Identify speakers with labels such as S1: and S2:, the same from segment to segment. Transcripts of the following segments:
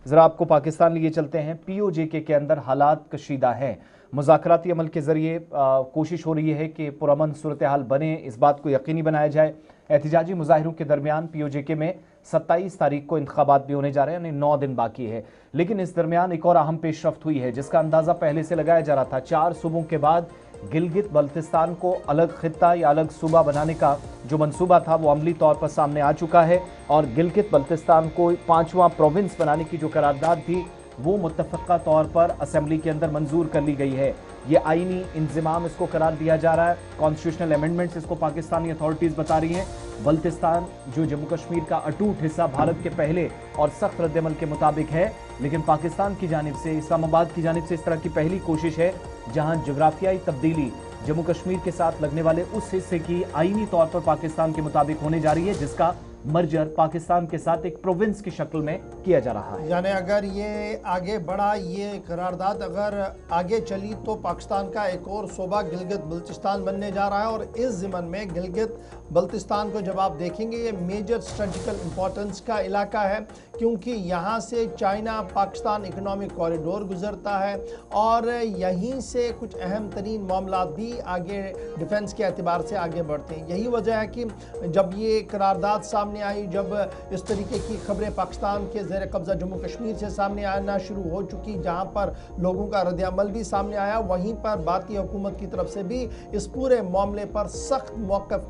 S1: जरा आपको पाकिस्तान लिए चलते हैं। पीओजेके के अंदर हालात कशीदा हैं। मुज़ाकराती अमल के जरिए कोशिश हो रही है कि पुरअमन सूरत हाल बने, इस बात को यकीनी बनाया जाए। एहतजाजी मुजाहिरों के दरमियान पीओजेके में 27 तारीख को इंतखाबात भी होने जा रहे हैं, यानी 9 दिन बाकी है। लेकिन इस दरमियान एक और अहम पेशरफ्त हुई है जिसका अंदाजा पहले से लगाया जा रहा था। 4 सूबों के बाद गिलगित बल्तिस्तान को अलग खित्ता या अलग सूबा बनाने का जो मंसूबा था वो अमली तौर पर सामने आ चुका है और गिलगित बल्तिस्तान को 5वां प्रोविंस बनाने की जो करारदाद थी वो मुत्तफ़क़ा तौर पर असेंबली के अंदर मंजूर कर ली गई है। ये आईनी इंज़िमाम इसको करार दिया जा रहा है। कॉन्स्टिट्यूशनल अमेंडमेंट्स इसको पाकिस्तानी अथॉरिटीज़ बता रही हैं। बल्तिस्तान जो जम्मू कश्मीर का अटूट हिस्सा भारत के पहले और सख्त रद्दअमल के मुताबिक है, लेकिन पाकिस्तान की जानिब से, इस्लामाबाद की जानिब से इस तरह की पहली कोशिश है जहां जोग्राफियाई तब्दीली जम्मू कश्मीर के साथ लगने वाले उस हिस्से की आईनी तौर पर पाकिस्तान के मुताबिक होने जा रही है, जिसका मर्जर पाकिस्तान के साथ एक प्रोविंस की शक्ल में किया जा रहा है।
S2: यानी अगर ये आगे बढ़ा, ये करारदाद अगर आगे चली तो पाकिस्तान का एक और सूबा गिलगित बल्तिस्तान बनने जा रहा है। और इस ज़िमन में गिलगित बल्तिस्तान को जब आप देखेंगे, ये मेजर स्ट्रेटेजिकल इंपॉर्टेंस का इलाका है, क्योंकि यहाँ से चाइना पाकिस्तान इकोनॉमिक कॉरिडोर गुजरता है और यहीं से कुछ अहम तरीन मामला भी आगे डिफेंस के एतबार से आगे बढ़ते हैं। यही वजह है कि जब ये करारदाद सामने आई, जब इस तरीके की खबरें पाकिस्तान के ज़ेर कब्ज़ा जम्मू कश्मीर से सामने आना शुरू हो चुकी, जहाँ पर लोगों का रद्द-ए-अमल भी सामने आया, वहीं पर भारतीय हुकूमत की तरफ से भी इस पूरे मामले पर सख्त मौक़िफ़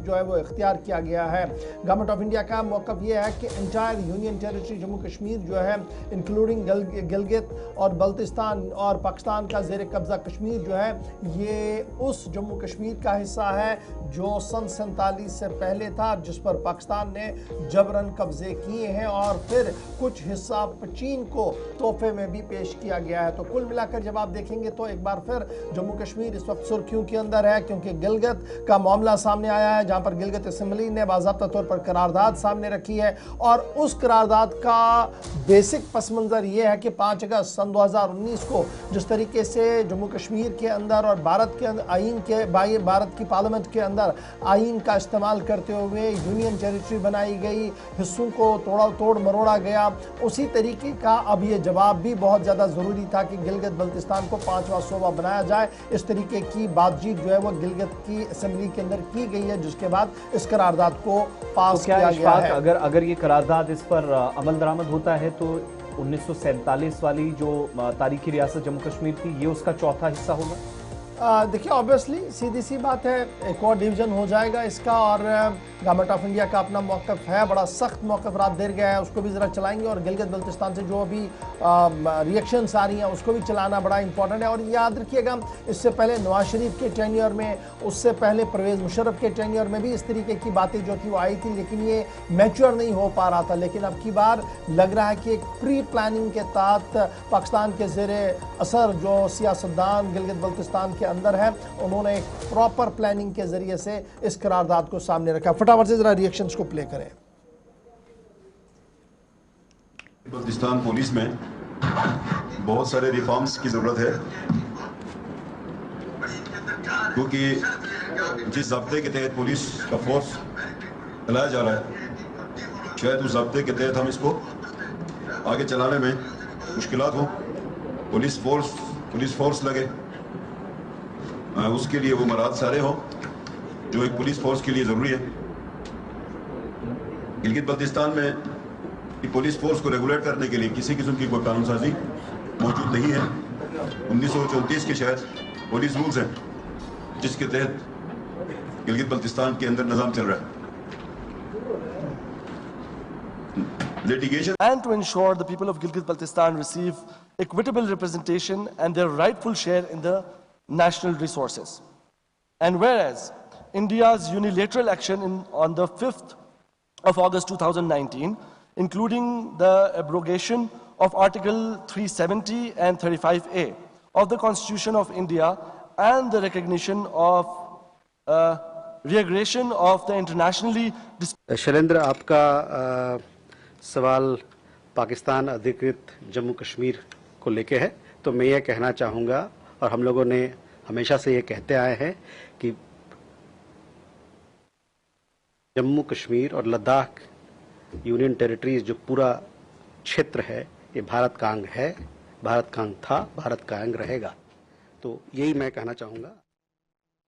S2: जो है वो इख्तियार किया गया है। गवर्नमेंट ऑफ इंडिया का मौक़िफ़ ये है कि entire union territory Jammu Kashmir जो है, इंक्लूडिंग गिलगित और बल्तिस्तान और पाकिस्तान का ज़ेर कब्ज़ा कश्मीर जो है, ये उस जम्मू कश्मीर का हिस्सा है जो सन 47 से पहले था, जिस पर पाकिस्तान ने जबरन कब्जे किए हैं और फिर कुछ हिस्सा चीन को तोहफे में भी पेश किया गया है। तो कुल मिलाकर जब आप देखेंगे तो एक बार फिर जम्मू कश्मीर इस वक्त सुर्खियों के अंदर है, क्योंकि गिलगित का मामला सामने आया है, जहां पर गिलगित असेंबली ने बाज़ाब्ता तौर पर करारदाद सामने रखी है। और उस करारदाद का बेसिक पस मंज़र यह है कि 5 अगस्त सन 2019 को जिस तरीके से जम्मू कश्मीर के अंदर और भारत के आइन के भारत की पार्लियामेंट के अंदर आइन का इस्तेमाल करते हुए यूनियन टेरिटरी बनाई गई, हिस्सों को तोड़ मरोड़ा गया, उसी तरीके का अब ये जवाब भी बहुत ज़्यादा ज़रूरी था कि गिलगित बल्तिस्तान को 5वां सूबा बनाया जाए। इस तरीके की बातचीत जो है वो गिलगित की असेंबली के अंदर की गई है, जिसके बाद इस करारदाद को पास किया गया है।
S1: अगर ये करारदाद इस पर अमल दरामद होता है तो 1947 वाली जो तारीखी रियासत जम्मू कश्मीर थी, ये उसका चौथा हिस्सा होगा।
S2: देखिए, ऑब्वियसली सीधी सी बात है, एक और डिवीज़न हो जाएगा इसका। और गवर्नमेंट ऑफ इंडिया का अपना मौक़िफ़ है, बड़ा सख्त मौक़िफ़ रात देर गया है, उसको भी ज़रा चलाएंगे। और गिलगित बल्तिस्तान से जो अभी रिएक्शंस आ रही हैं उसको भी चलाना बड़ा इंपॉर्टेंट है। और याद रखिएगा, इससे पहले नवाज शरीफ के टेन्योर में, उससे पहले परवेज़ मुशर्रफ के टेन्योर में भी इस तरीके की बातें जो थी वो आई थी, लेकिन ये मैच्योर नहीं हो पा रहा था। लेकिन अब की बार लग रहा है कि एक प्री प्लानिंग के तहत पाकिस्तान के ज़ेरे असर जो सियासतदान गिलगित बल्तिस्तान के अंदर है, उन्होंने एक प्रॉपर प्लानिंग के जरिए से इस करारदाद को सामने रखा। फटाफट से जरा रिएक्शंस को प्ले करें।
S3: बल्तिस्तान पुलिस में बहुत सारे रिफॉर्म्स की जरूरत है, क्योंकि जिस ज़ाब्ते के तहत पुलिस का फोर्स चलाया जा रहा है, शायद उस ज़ाब्ते के तहत हम इसको आगे चलाने में मुश्किलात हो। पुलिस फोर्स लगे, उसके लिए वो मराद सारे हो जो एक पुलिस फोर्स के लिए ज़रूरी है। गिलगित बल्तिस्तान में पुलिस फोर्स को रेगुलेट करने के लिए किसी किस्म की कोई कानून साजी मौजूद नहीं है। 1934 के शायद पुलिस रूल्स हैं जिसके तहत गिलगित बल्तिस्तान के अंदर निज़ाम चल रहा है। Litigation
S4: and to ensure the people of Gilgit-Baltistan receive equitable representation and their rightful share in the national resources. And whereas India's unilateral action on the 5th of August 2019, including the abrogation of Article 370 and 35A of the Constitution of India and the recognition of reaggregation of the internationally
S5: Shailendra, आपका सवाल पाकिस्तान अधिकृत जम्मू कश्मीर को लेके है, तो मैं ये कहना चाहूँगा, और हम लोगों ने हमेशा से ये कहते आए हैं कि जम्मू कश्मीर और लद्दाख यूनियन टेरिटरीज जो पूरा क्षेत्र है, ये भारत का अंग है, भारत का अंग था, भारत का अंग रहेगा। तो यही मैं कहना चाहूँगा।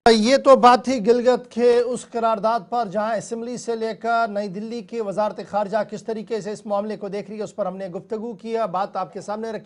S2: ये तो बात थी गिलगित के उस करारदाद पर, जहां असेंबली से लेकर नई दिल्ली की वजारत खारजा किस तरीके से इस मामले को देख रही है, उस पर हमने गुफ्तगू किया, बात आपके सामने रखी।